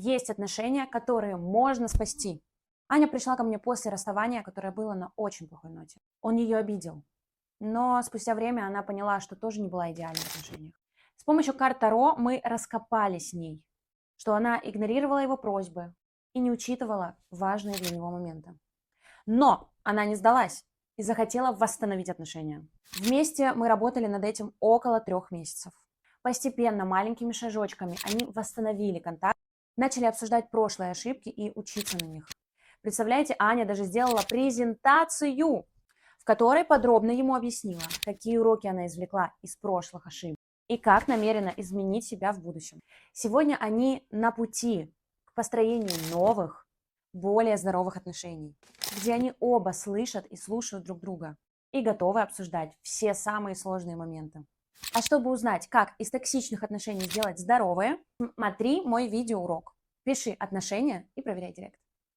Есть отношения, которые можно спасти. Аня пришла ко мне после расставания, которое было на очень плохой ноте. Он ее обидел. Но спустя время она поняла, что тоже не была идеальной в отношениях. С помощью карт Таро мы раскопали с ней, что она игнорировала его просьбы и не учитывала важные для него моменты. Но она не сдалась и захотела восстановить отношения. Вместе мы работали над этим около 3 месяцев. Постепенно, маленькими шажочками они восстановили контакт, начали обсуждать прошлые ошибки и учиться на них. Представляете, Аня даже сделала презентацию, в которой подробно ему объяснила, какие уроки она извлекла из прошлых ошибок и как намерена изменить себя в будущем. Сегодня они на пути к построению новых, более здоровых отношений, где они оба слышат и слушают друг друга и готовы обсуждать все самые сложные моменты. А чтобы узнать, как из токсичных отношений сделать здоровые, смотри мой видеоурок. Пиши отношения и проверяй директ.